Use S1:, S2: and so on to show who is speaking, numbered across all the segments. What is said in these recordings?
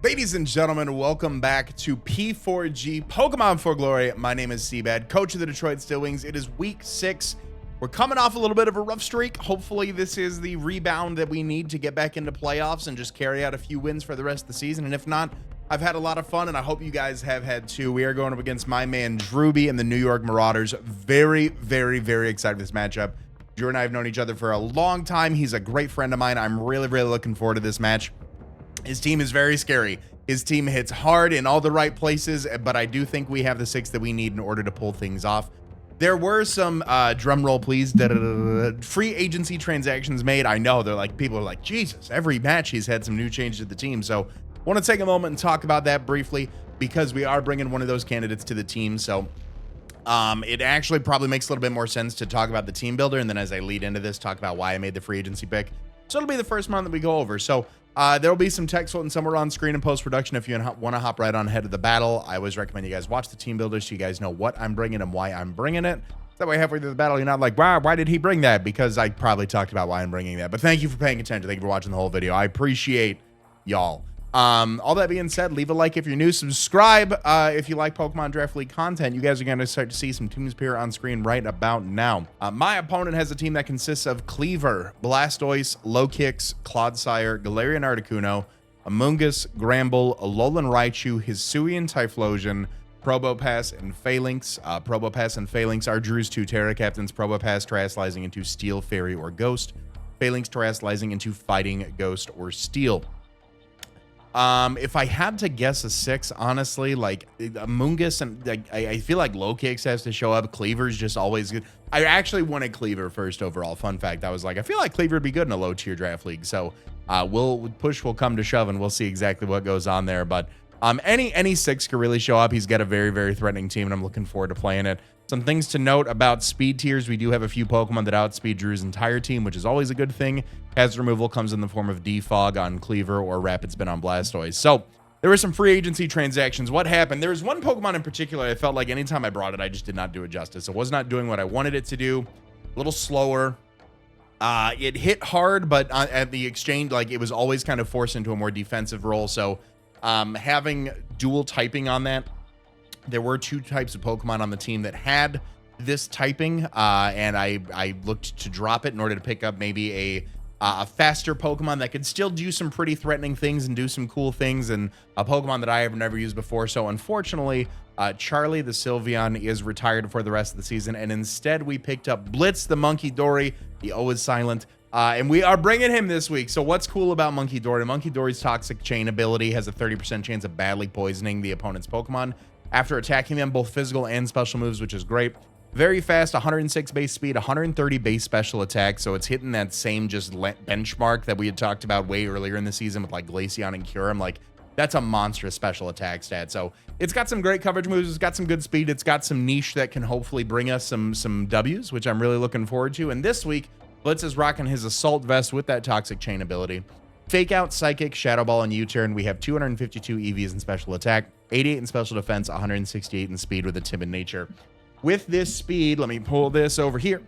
S1: Ladies and gentlemen, welcome back to P4G Pokemon for Glory. My name is CBAD, coach of the Detroit Stillwings. It is week 6. We're coming off a little bit of a rough streak. Hopefully this is the rebound that we need to get back into playoffs and just carry out a few wins for the rest of the season. And if not, I've had a lot of fun, and I hope you guys have had too. We are going up against my man Drewby and the New York Marauders. Very, very, very excited for this matchup. Drew and I have known each other for a long time. He's a great friend of mine. I'm really, really looking forward to this match. His team is very scary. His team hits hard in all the right places, but I do think we have the 6 that we need in order to pull things off. There were some, drum roll please, free agency transactions made. I know, they're like, people are like, Jesus, every match he's had some new changes to the team. So I want to take a moment and talk about that briefly because we are bringing one of those candidates to the team. So it actually probably makes a little bit more sense to talk about the team builder, and then as I lead into this, talk about why I made the free agency pick. So it'll be the first one that we go over. So there'll be some text floating somewhere on screen in post-production if you want to hop right on ahead of the battle. I always recommend you guys watch the team builder so you guys know what I'm bringing and why I'm bringing it. That way halfway through the battle, you're not like, wow, why did he bring that? Because I probably talked about why I'm bringing that. But thank you for paying attention. Thank you for watching the whole video. I appreciate y'all. All that being said, leave a like if you're new, subscribe if you like Pokemon Draft League content. You guys are going to start to see some teams appear on screen right about now. My opponent has a team that consists of Cleaver, Blastoise, Lokix, Clodsire, Galarian Articuno, Amoonguss, Gramble, Alolan Raichu, Hisuian Typhlosion, Probopass, and Phalanx. Probopass and Phalanx are Drew's 2 Terra Captains. Probopass terrestrializing into Steel, Fairy, or Ghost. Phalanx terrestrializing into Fighting, Ghost, or Steel. If I had to guess a 6, honestly, like Amoonguss and like, I feel like Lokix has to show up. Cleaver's just always good. I actually wanted Cleaver first overall. Fun fact, I was like, I feel like Cleaver would be good in a low tier draft league. So push will come to shove, and we'll see exactly what goes on there. But any 6 could really show up. He's got a very, very threatening team, and I'm looking forward to playing it. Some things to note about speed tiers. We do have a few Pokemon that outspeed Drew's entire team, which is always a good thing. Hazard removal comes in the form of Defog on Cleaver or Rapid Spin on Blastoise. So there were some free agency transactions. What happened? There was one Pokemon in particular I felt like anytime I brought it, I just did not do it justice. It was not doing what I wanted it to do. A little slower. It hit hard, but at the exchange, like it was always kind of forced into a more defensive role. So having dual typing on that, there were 2 types of Pokemon on the team that had this typing, and I looked to drop it in order to pick up maybe a faster Pokemon that could still do some pretty threatening things and do some cool things, and a Pokemon that I have never used before. So unfortunately, Charlie the Sylveon is retired for the rest of the season, and instead we picked up Blitz the Monkey Dory. The O is silent. And we are bringing him this week. So what's cool about Monkey Dory? Monkey Dory's Toxic Chain ability has a 30% chance of badly poisoning the opponent's Pokemon after attacking them, both physical and special moves, which is great. Very fast, 106 base speed, 130 base special attack. So it's hitting that same just benchmark that we had talked about way earlier in the season with like Glaceon and Kyurem. Like that's a monstrous special attack stat. So it's got some great coverage moves. It's got some good speed. It's got some niche that can hopefully bring us some W's, which I'm really looking forward to. And this week, Blitz is rocking his Assault Vest with that Toxic Chain ability. Fake Out, Psychic, Shadow Ball, and U-Turn. We have 252 EVs in special attack, 88 in special defense, 168 in speed with a timid nature. With this speed, let me pull this over here.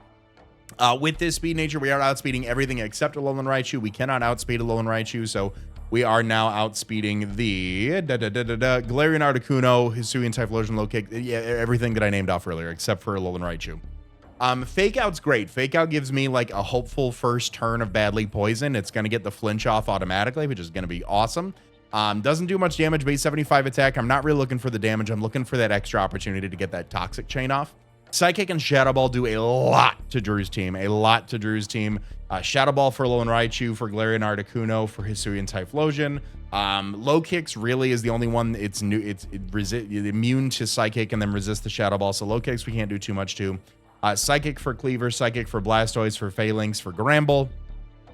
S1: With this speed nature, we are outspeeding everything except Alolan Raichu. We cannot outspeed Alolan Raichu, so we are now outspeeding the Galarian Articuno, Hisuian Typhlosion, Lokix, yeah, everything that I named off earlier except for Alolan Raichu. Fake Out's great. Fake Out gives me like a hopeful first turn of badly poison. It's going to get the flinch off automatically, which is going to be awesome. Doesn't do much damage, base 75 attack. I'm not really looking for the damage. I'm looking for that extra opportunity to get that Toxic Chain off. Psychic and Shadow Ball do a lot to Drew's team. Shadow Ball for Alolan Raichu, for Galarian Articuno, for Hisuian Typhlosion. Lokix really is the only one. It's immune to Psychic and then resist the Shadow Ball. So Lokix we can't do too much to. Psychic for Cleaver, Psychic for Blastoise, for Phalanx, for Gramble.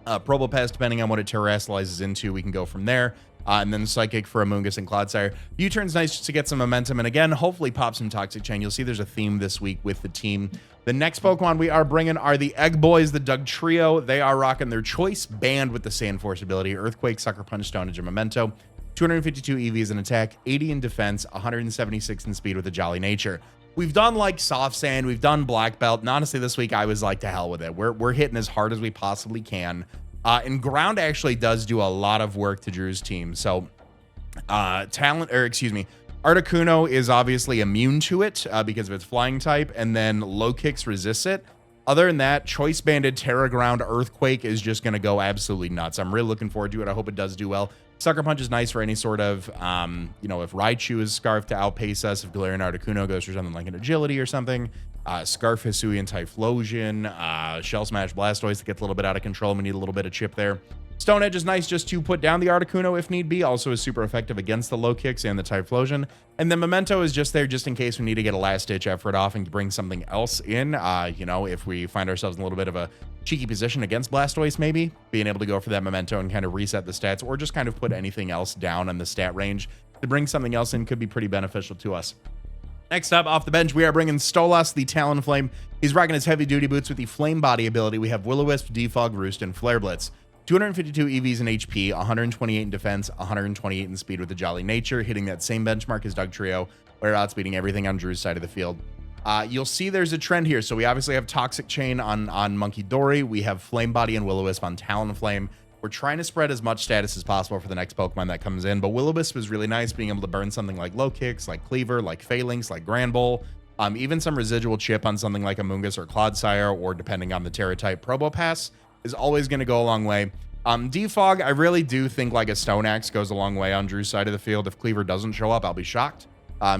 S1: Probopass, depending on what it terrestrializes into, we can go from there. And then Psychic for Amoonguss and Clodsire. U-Turn's nice just to get some momentum, and again, hopefully pop some Toxic Chain. You'll see there's a theme this week with the team. The next Pokemon we are bringing are the Egg Boys, the Doug Trio. They are rocking their choice band with the Sand Force ability, Earthquake, Sucker Punch, Stonage, and Memento. 252 EVs in attack, 80 in defense, 176 in speed with a Jolly Nature. We've done like Soft Sand, we've done Black Belt, and honestly this week I was like, to hell with it. We're hitting as hard as we possibly can. And Ground actually does do a lot of work to Drew's team. So Articuno is obviously immune to it because of its flying type, and then low kicks resists it. Other than that, Choice Banded, Terra Ground, Earthquake is just going to go absolutely nuts. I'm really looking forward to it. I hope it does do well. Sucker Punch is nice for any sort of, if Raichu is Scarf to outpace us, if Galarian Articuno goes for something like an Agility or something, Scarf Hisuian Typhlosion, Shell Smash Blastoise that gets a little bit out of control. We need a little bit of chip there. Stone Edge is nice just to put down the Articuno if need be. Also is super effective against the low kicks and the Typhlosion. And then Memento is just there just in case we need to get a last-ditch effort off and bring something else in. If we find ourselves in a little bit of a cheeky position against Blastoise, maybe being able to go for that Memento and kind of reset the stats, or just kind of put anything else down on the stat range to bring something else in could be pretty beneficial to us. Next up, off the bench, we are bringing Stolas, the Talonflame. He's rocking his heavy-duty boots with the Flame Body ability. We have Will-O-Wisp, Defog, Roost, and Flare Blitz. 252 EVs in HP, 128 in defense, 128 in speed with the Jolly Nature, hitting that same benchmark as Dugtrio, where outspeeding everything on Drew's side of the field. You'll see there's a trend here. So we obviously have Toxic Chain on Monkey Dory. We have Flame Body and Will-O-Wisp on Talonflame. We're trying to spread as much status as possible for the next Pokemon that comes in, but Will-O-Wisp is really nice, being able to burn something like Low Kicks, like Cleaver, like Phalanx, like Granbull, even some residual chip on something like Amoonguss or Clodsire, or depending on the Terra type, Probopass is always going to go a long way. Defog, I really do think like a Stone Axe goes a long way on Drew's side of the field. If Cleaver doesn't show up, I'll be shocked.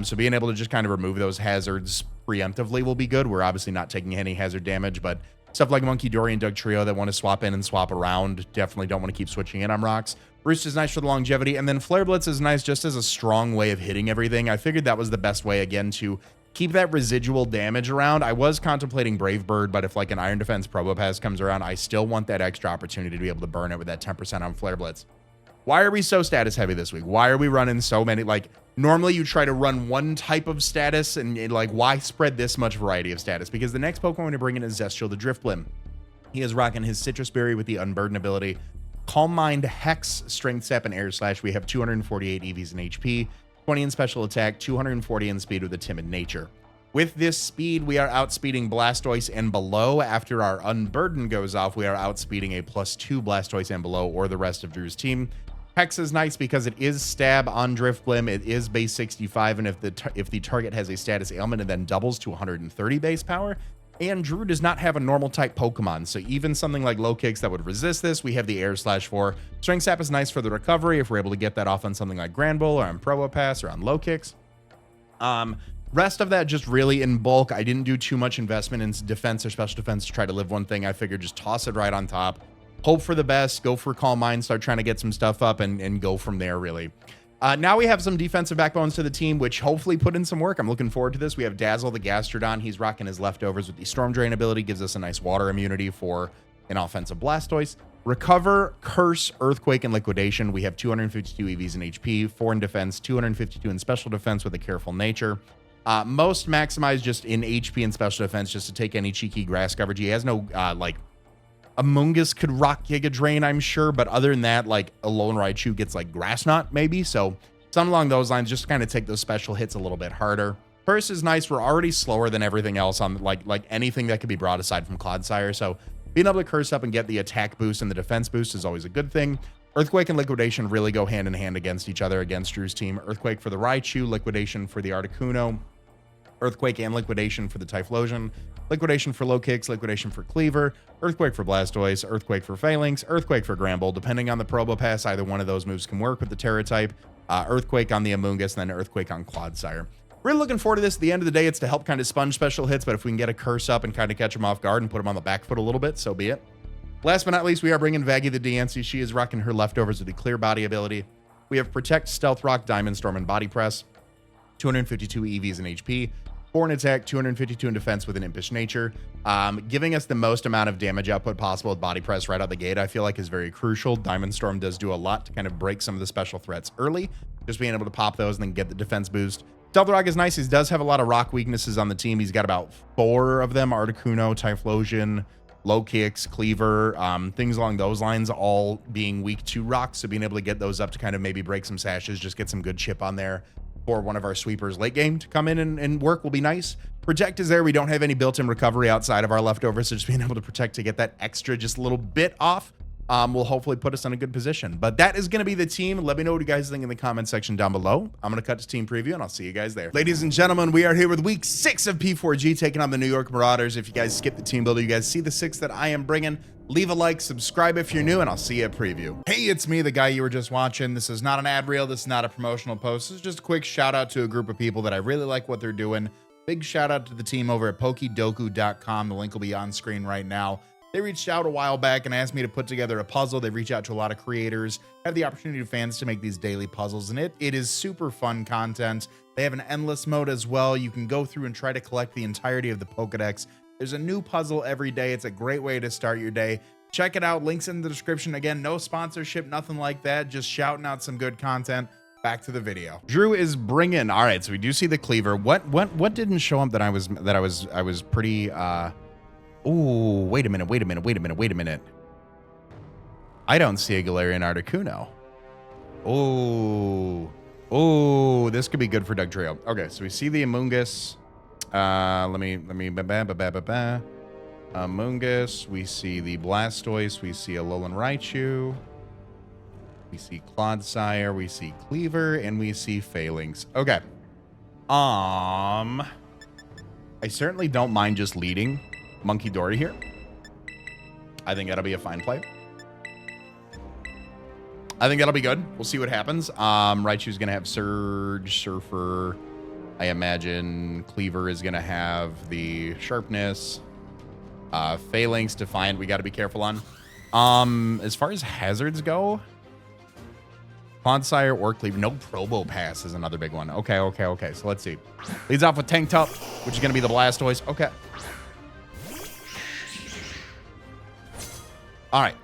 S1: So being able to just kind of remove those hazards preemptively will be good. We're obviously not taking any hazard damage, but stuff like Monkey Dory and Dugtrio that want to swap in and swap around definitely don't want to keep switching in on rocks. Roost is nice for the longevity, and then Flare Blitz is nice just as a strong way of hitting everything. I figured that was the best way, again, to keep that residual damage around. I was contemplating Brave Bird, but if like an Iron Defense Probopass comes around, I still want that extra opportunity to be able to burn it with that 10% on Flare Blitz. Why are we so status heavy this week? Why are we running so many? Like, normally you try to run one type of status, and like, why spread this much variety of status? Because the next Pokemon we're going to bring in is Zestial the Drifblim. He is rocking his Citrus Berry with the Unburden ability. Calm Mind, Hex, Strength Sap, and Air Slash. We have 248 EVs in HP, 20 in special attack, 240 in speed with a Timid Nature. With this speed, we are outspeeding Blastoise and below. After our Unburden goes off, we are outspeeding a +2 Blastoise and below, or the rest of Drew's team. Hex is nice because it is stab on Drifblim. It is base 65, and if the target has a status ailment, it then doubles to 130 base power. And Drew does not have a normal type Pokemon, so even something like Low Kicks that would resist this, we have the Air Slash for. Strength Sap is nice for the recovery if we're able to get that off on something like Granbull or on Probopass or on Low Kicks. Rest of that just really in bulk. I didn't do too much investment in defense or special defense to try to live one thing. I figured just toss it right on top. Hope for the best, go for Calm Mind, start trying to get some stuff up and go from there, really. Now we have some defensive backbones to the team, which hopefully put in some work. I'm looking forward to this. We have Dazzle, the Gastrodon. He's rocking his leftovers with the Storm Drain ability. Gives us a nice water immunity for an offensive Blastoise. Recover, Curse, Earthquake, and Liquidation. We have 252 EVs in HP, 4 in defense, 252 in special defense with a Careful Nature. Most maximized just in HP and special defense just to take any cheeky grass coverage. He has no, Amoonguss could rock Giga Drain, I'm sure, but other than that, like, a Lone Raichu gets, like, Grass Knot, maybe, so something along those lines, just to kind of take those special hits a little bit harder. Curse is nice. We're already slower than everything else on, like anything that could be brought aside from Clodsire, so being able to Curse up and get the attack boost and the defense boost is always a good thing. Earthquake and Liquidation really go hand in hand against each other against Drew's team. Earthquake for the Raichu, Liquidation for the Articuno, Earthquake and Liquidation for the Typhlosion, Liquidation for Low Kicks, Liquidation for Cleaver, Earthquake for Blastoise, Earthquake for Phalanx, Earthquake for Granbull. Depending on the Probopass, either one of those moves can work with the Terra type. Earthquake on the Amoonguss, and then Earthquake on Clodsire. Really looking forward to this. At the end of the day, it's to help kind of sponge special hits, but if we can get a Curse up and kind of catch them off guard and put them on the back foot a little bit, so be it. Last but not least, we are bringing Vaggie the Diancie. She is rocking her leftovers with the Clear Body ability. We have Protect, Stealth Rock, Diamond Storm, and Body Press. 252 EVs in HP. 4 in attack, 252 in defense with an Impish Nature. Giving us the most amount of damage output possible with Body Press right out the gate, I feel like is very crucial. Diamond Storm does do a lot to kind of break some of the special threats early. Just being able to pop those and then get the defense boost. Stealth Rock is nice. He does have a lot of rock weaknesses on the team. He's got about 4 of them. Articuno, Typhlosion, Low Kicks, Cleaver, things along those lines, all being weak to rocks. So being able to get those up to kind of maybe break some sashes, just get some good chip on there for one of our sweepers late game to come in and work will be nice. Protect is there. We don't have any built-in recovery outside of our leftovers, so just being able to protect to get that extra just a little bit off will hopefully put us in a good position. But that is going to be the team. Let me know what you guys think in the comment section down below. I'm going to cut to team preview, and I'll see you guys there. Ladies and gentlemen, we are here with week 6 of P4G, taking on the New York Marauders. If you guys skip the team builder, you guys see the 6 that I am bringing. Leave a like, subscribe if you're new, and I'll see you at preview. Hey, it's me, the guy you were just watching. This is not an ad reel. This is not a promotional post. This is just a quick shout out to a group of people that I really like what they're doing. Big shout out to the team over at pokedoku.com. The link will be on screen right now. They reached out a while back and asked me to put together a puzzle. They reach out to a lot of creators, have the opportunity to fans to make these daily puzzles, and it is super fun content. They have an endless mode as well. You can go through and try to collect the entirety of the Pokedex. There's a new puzzle every day. It's a great way to start your day. Check it out. Links in the description. Again, no sponsorship, nothing like that. Just shouting out some good content. Back to the video. Drew is bringing. All right, so we do see the cleaver. What didn't show up that I was pretty Oh, wait a minute. I don't see a Galarian Articuno. Oh, this could be good for Dugtrio. Okay, so we see the Amoonguss. Amoonguss. We see the Blastoise. We see a Alolan Raichu. We see Clodsire. We see Cleaver, and we see Phalanx. Okay. I certainly don't mind just leading Monkey Dory here. I think that'll be a fine play. I think that'll be good. We'll see what happens. Raichu's gonna have Surge, Surfer. I imagine Cleaver is gonna have the Sharpness. Phalanx, Defiant, we gotta be careful on. As far as hazards go, Clodsire or Cleaver. No Probo Pass is another big one. Okay. So let's see. Leads off with Tank Top, which is gonna be the Blastoise. Okay. All right.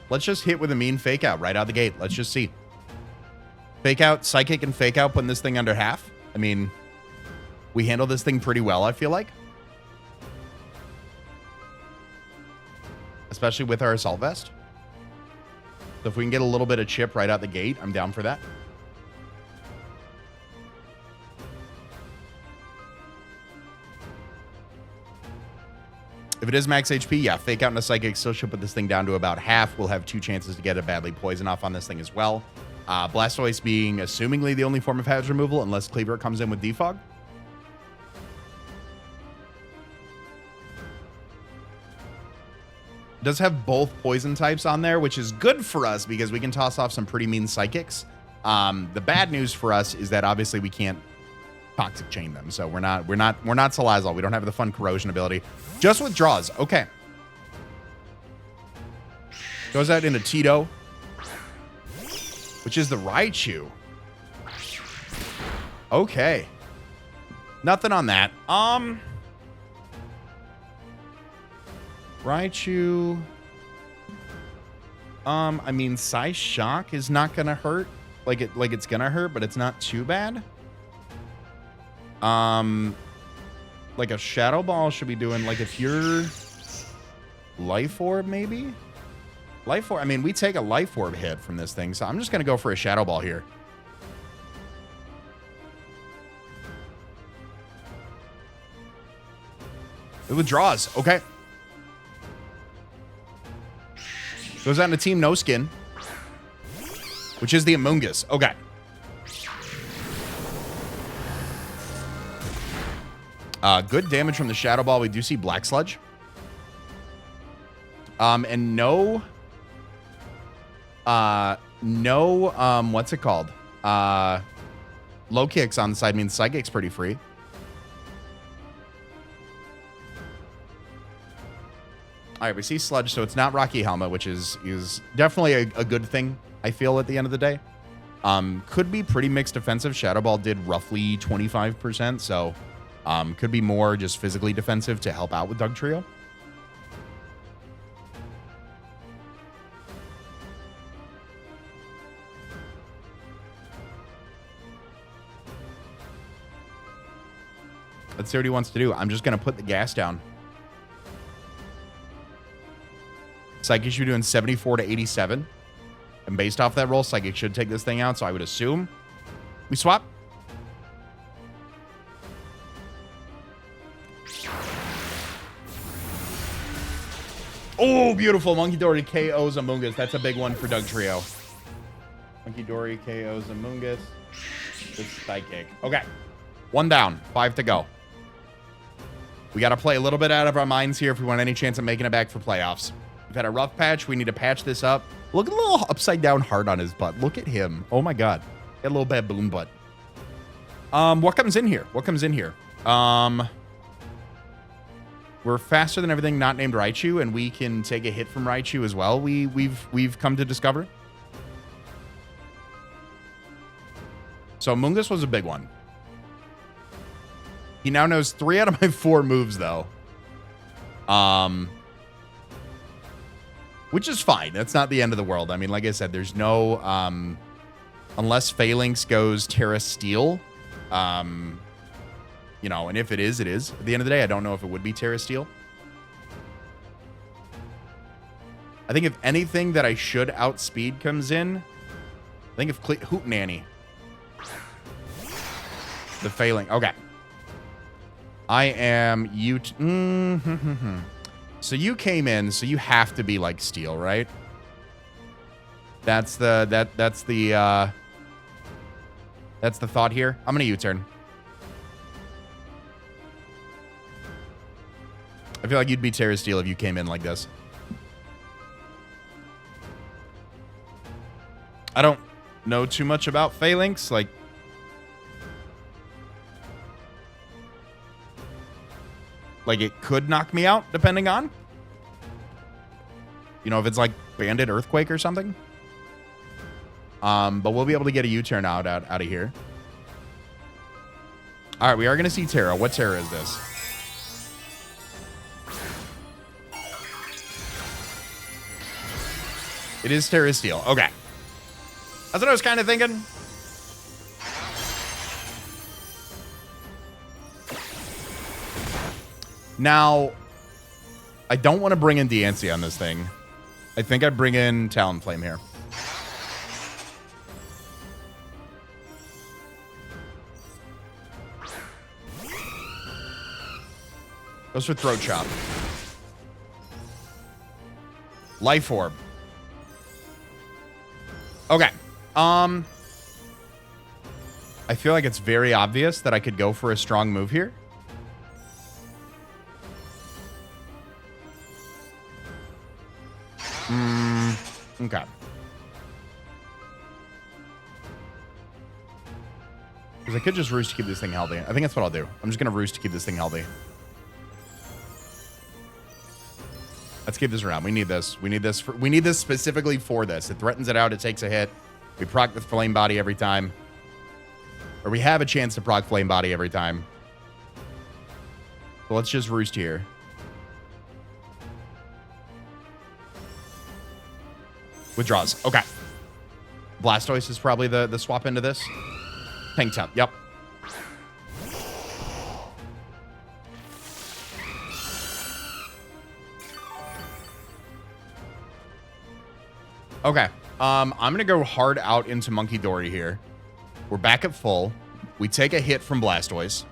S1: Let's just hit with a mean fake out right out of the gate. Let's just see. Fake out, Psychic, and fake out, putting this thing under half. I mean, we handle this thing pretty well, I feel like. Especially with our Assault Vest. So if we can get a little bit of chip right out the gate, I'm down for that. If it is max HP, yeah, fake out and a Psychic still should put this thing down to about half. We'll have 2 chances to get a badly poison off on this thing as well. Blastoise being assumingly the only form of hazard removal unless Cleaver comes in with Defog. Does have both poison types on there, which is good for us because we can toss off some pretty mean Psychics. The bad news for us is that obviously we can't Toxic Chain them, so we're not Salazzle. We don't have the fun Corrosion ability. Just withdraws. Okay. Goes out into Tito, which is the Raichu. Okay. Nothing on that. Raichu. I mean, Size Shock is not gonna hurt. Like it's gonna hurt, but it's not too bad. Like a Shadow Ball should be doing, like, if you're Life Orb, maybe? Life Orb, I mean, we take a Life Orb hit from this thing, so I'm just gonna go for a Shadow Ball here. It withdraws. Okay. Goes out into Team No Skin, which is the Amoonguss. Okay. Good damage from the Shadow Ball. We do see Black Sludge. And no, what's it called? Low kicks on the side means Psychic's pretty free. All right, we see Sludge, so it's not Rocky Helmet, which is definitely a good thing, I feel, at the end of the day. Could be pretty mixed defensive. Shadow Ball did roughly 25%, so could be more just physically defensive to help out with Dugtrio. Let's see what he wants to do. I'm just going to put the gas down. Psychic should be doing 74 to 87. And based off that roll, Psychic should take this thing out, so I would assume we swap. Oh, beautiful. Monkey Dory KOs Amoongus. That's a big one for Doug Trio. Monkey Dory KOs Amoongus. This sidekick. Okay. 1 down. 5 to go. We got to play a little bit out of our minds here if we want any chance of making it back for playoffs. We've had a rough patch. We need to patch this up. Look at the little upside down heart on his butt. Look at him. Oh my God. Got a little baboon butt. What comes in here? What comes in here? We're faster than everything not named Raichu, and we can take a hit from Raichu as well. We've come to discover. So Mungus was a big one. He now knows 3 out of my 4 moves, though. Which is fine. That's not the end of the world. I mean, like I said, there's no... unless Phalanx goes Terra Steel. You know, and if it is, it is. At the end of the day, I don't know if it would be Terra Steel. I think if anything that I should outspeed comes in... I think if Hootenanny. The Phalanx. Okay. I am you. So you came in, so you have to be like Steel, right? That's the thought here. I'm gonna U-turn. I feel like you'd be Terra Steel if you came in like this. I don't know too much about Phalanx, like. Like, it could knock me out, depending on. You know, if it's like Bandit Earthquake or something. But we'll be able to get a U-turn out of here. All right, we are going to see Terra. What Terra is this? It is Terra Steel. Okay. That's what I was kind of thinking. Now, I don't want to bring in Diancie on this thing. I think I'd bring in Talonflame here. Goes for Throat Chop. Life Orb. Okay. I feel like it's very obvious that I could go for a strong move here. Okay. Because I could just roost to keep this thing healthy. I think that's what I'll do. I'm just going to roost to keep this thing healthy. Let's keep this around. We need this. We need this. We need this specifically for this. It threatens it out. It takes a hit. We proc the Flame Body every time. Or we have a chance to proc Flame Body every time. So let's just roost here. Withdraws. Okay. Blastoise is probably the swap into this. Tank Top. Yep. Okay. I'm going to go hard out into Monkey Dory here. We're back at full. We take a hit from Blastoise.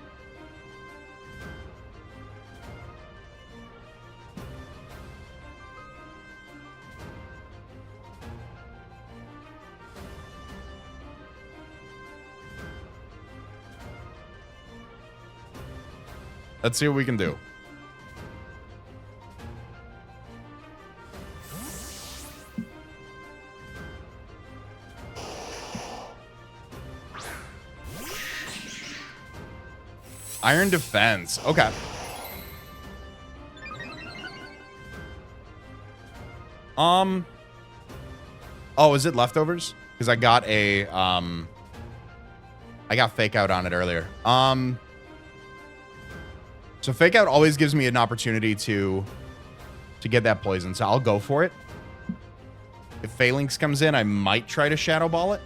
S1: Let's see what we can do. Iron Defense. Okay. Oh, is it leftovers? Because I got a I got Fake Out on it earlier. So Fake Out always gives me an opportunity to get that poison, so I'll go for it. If Phalanx comes in, I might try to Shadow Ball it.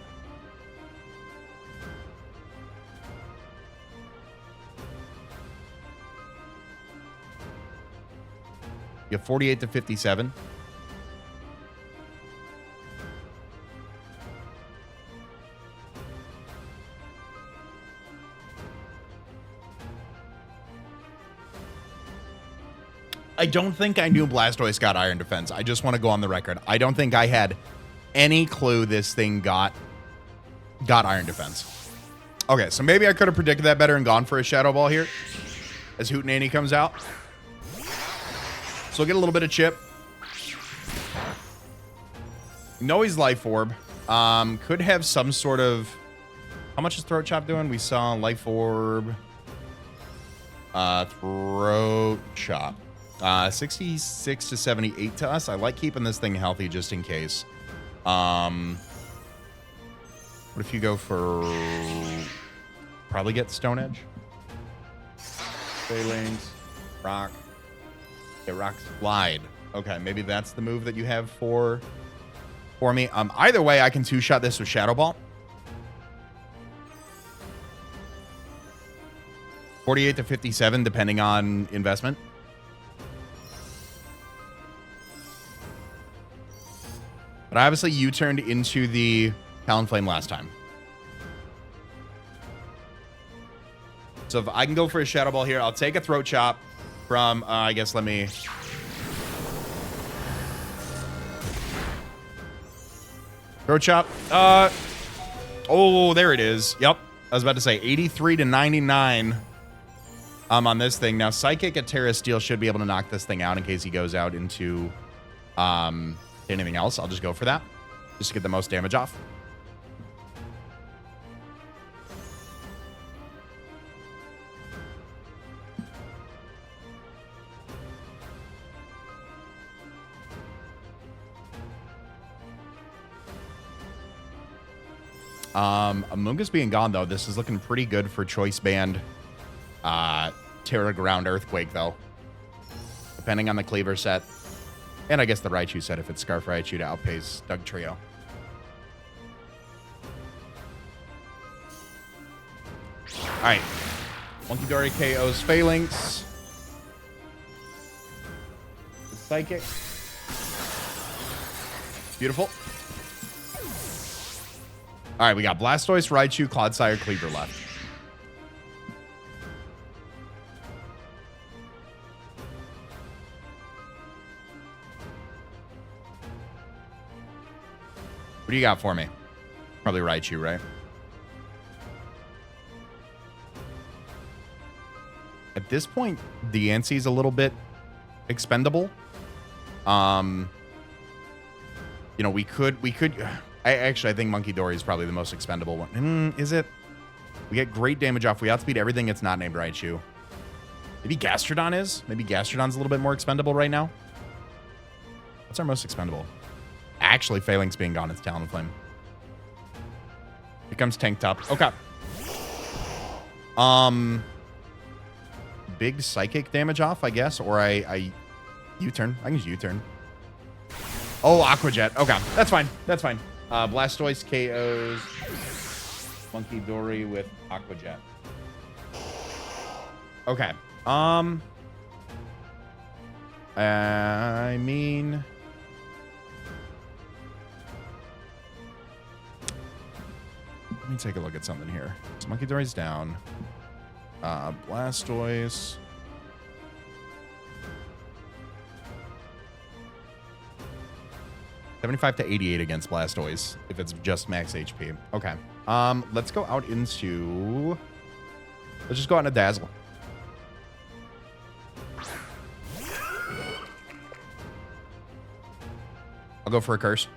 S1: You have 48 to 57. I don't think I knew Blastoise got Iron Defense. I just want to go on the record. I don't think I had any clue this thing got Iron Defense. Okay, so maybe I could have predicted that better and gone for a Shadow Ball here as Hootenanny comes out. So we'll get a little bit of chip. No, he's Life Orb. Could have some sort of... How much is Throat Chop doing? We saw Life Orb. Throat Chop. 66 to 78 to us. I like keeping this thing healthy just in case. What if you go for... Probably get Stone Edge. Phalanx. Rock. Okay, Rock Slide. Okay, maybe that's the move that you have for me. Either way, I can two-shot this with Shadow Ball. 48 to 57, depending on investment. But obviously, you turned into the Talonflame last time. So if I can go for a Shadow Ball here, I'll take a Throat Chop from, I guess, let me... Throat Chop. Oh, there it is. Yep. I was about to say 83 to 99 on this thing. Now, Psychic at Terra Steel should be able to knock this thing out in case he goes out into anything else. I'll just go for that just to get the most damage off. Amoonguss being gone, though, this is looking pretty good for Choice Band Terra Ground Earthquake, though. Depending on the Cleaver set. And I guess the Raichu set if it's Scarf Raichu to outpace Doug Trio. Alright. Monkey Dory KO's Phalanx. Psychic. Beautiful. All right, we got Blastoise, Raichu, Clodsire, Cleaver left. What do you got for me? Probably Raichu, right? At this point, Diancie's a little bit expendable. You know, we could... I think Monkey Dory is probably the most expendable one. Is it? We get great damage off. We outspeed everything that's not named Raichu. Maybe Gastrodon is? Maybe Gastrodon's a little bit more expendable right now. What's our most expendable? Actually, Phalanx being gone, it's Talonflame. Becomes Tank Top. Okay. Big Psychic damage off, I guess. Or I U-turn. I can use U-turn. Oh, Aqua Jet. Okay, that's fine. That's fine. Blastoise KOs Monkey Dory with Aqua Jet. Okay. I mean... Let me take a look at something here. So Monkey Dory's down. Blastoise... 75 to 88 against Blastoise if it's just max HP. Okay. Let's go out into... Let's just go out into Dazzle. I'll go for a Curse.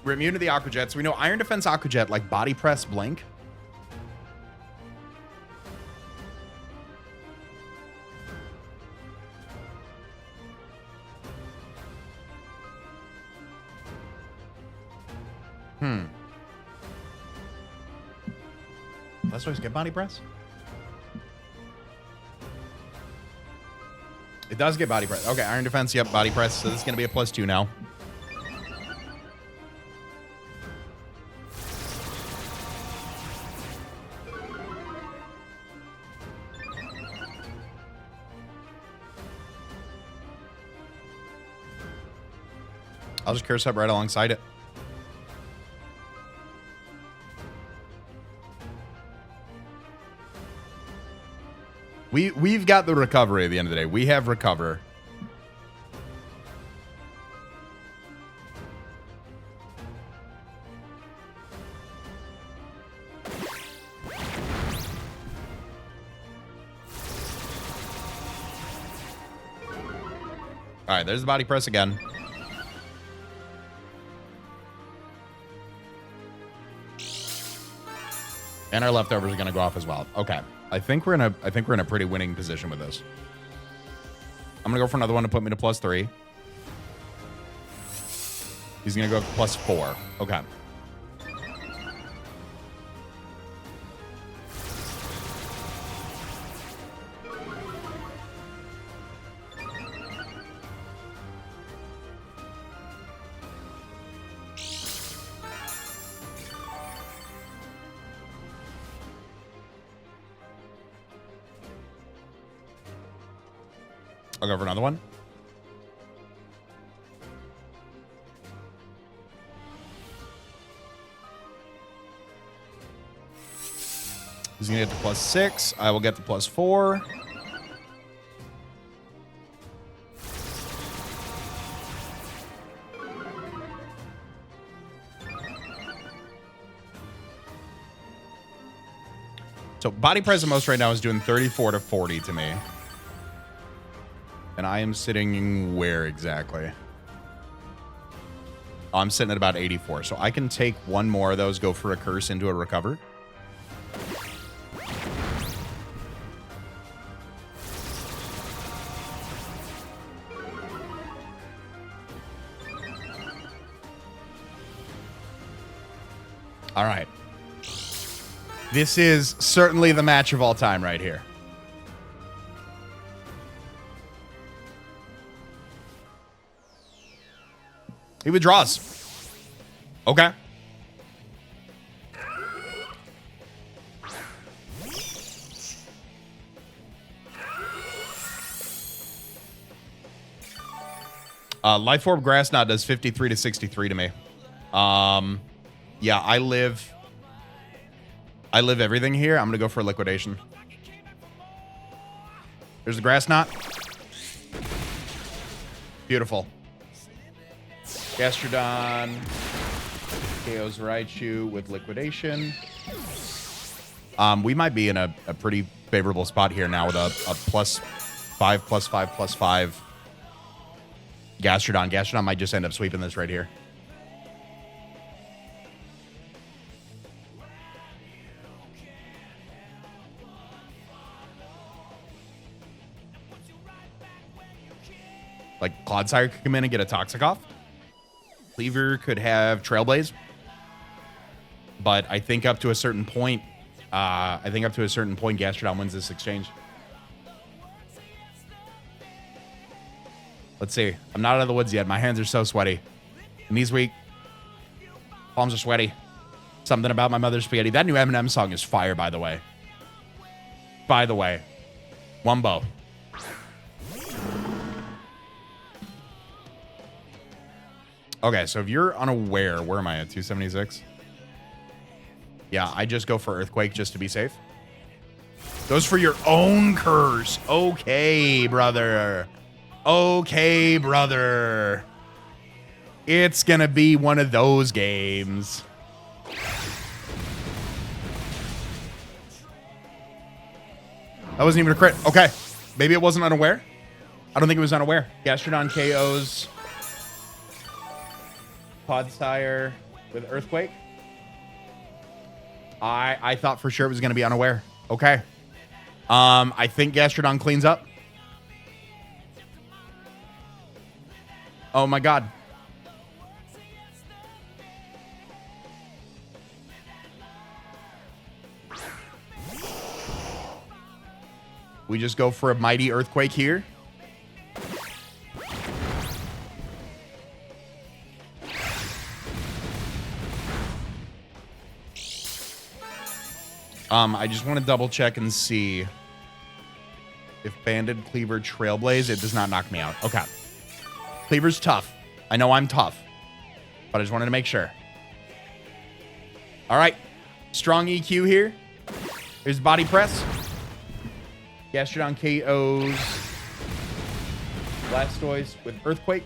S1: We're immune to the Aqua Jet, so we know Iron Defense Aqua Jet, like Body Press, Blink. Blastoise get Body Press? It does get Body Press. Okay, Iron Defense, yep, Body Press. So this is going to be a +2 now. I'll just curse up right alongside it. We've got the recovery at the end of the day. We have recover. All right, there's the body press again. And our leftovers are going to go off as well. Okay. I think we're in a pretty winning position with this. I'm going to go for another one to put me to +3. He's going to go +4. Okay. I'll go for another one. He's going to get to +6. I will get to +4. So body press the most right now is doing 34 to 40 to me. And I am sitting where exactly? Oh, I'm sitting at about 84. So I can take one more of those, go for a curse into a recover. All right. This is certainly the match of all time right here. He withdraws. Okay. Life Orb Grass Knot does 53 to 63 to me. Yeah, I live everything here. I'm going to go for liquidation. There's the Grass Knot. Beautiful. Gastrodon KOs Raichu with liquidation. We might be in a pretty favorable spot here now with a +5/+5/+5 Gastrodon. Gastrodon might just end up sweeping this right here. Like Clodsire could come in and get a Toxic off. Cleaver could have Trailblaze, but I think up to a certain point, Gastrodon wins this exchange. Let's see. I'm not out of the woods yet. My hands are so sweaty. Knees weak. Palms are sweaty. Something about my mother's spaghetti. That new Eminem song is fire, by the way. By the way. Wumbo. Okay, so if you're unaware, where am I at? 276? Yeah, I just go for Earthquake just to be safe. Goes for your own curse. Okay, brother. Okay, brother. It's going to be one of those games. That wasn't even a crit. Okay. Maybe it wasn't unaware. I don't think it was unaware. Gastrodon KOs Podsire with Earthquake. I thought for sure it was going to be unaware. Okay. I think Gastrodon cleans up. Oh my God. We just go for a mighty Earthquake here. I just want to double check and see if Banded Cleaver Trailblaze, it does not knock me out. Okay. Cleaver's tough. I know I'm tough. but I just wanted to make sure. All right. Strong EQ here. Here's body press. Gastrodon KOs Blastoise with Earthquake.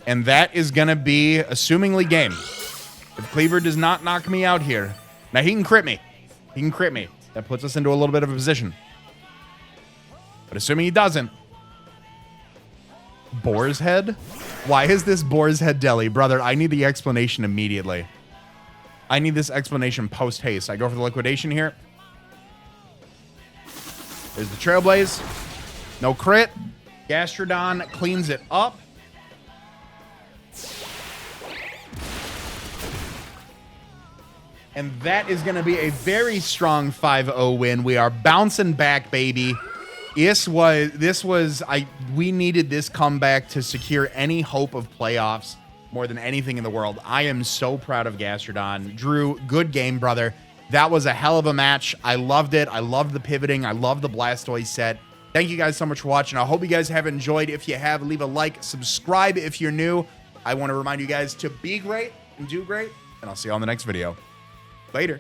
S1: And that is going to be assumingly game. If Cleaver does not knock me out here. Now, he can crit me. He can crit me. That puts us into a little bit of a position. But assuming he doesn't. Boar's Head? Why is this Boar's Head Deli? Brother, I need the explanation immediately. I need this explanation post-haste. I go for the liquidation here. There's the Trailblaze. No crit. Gastrodon cleans it up. And that is going to be a very strong 5-0 win. We are bouncing back, baby. We needed this comeback to secure any hope of playoffs more than anything in the world. I am so proud of Gastrodon. Drew, good game, brother. That was a hell of a match. I loved it. I loved the pivoting. I love the Blastoise set. Thank you guys so much for watching. I hope you guys have enjoyed. If you have, leave a like, subscribe if you're new. I want to remind you guys to be great and do great, and I'll see you on the next video. Later.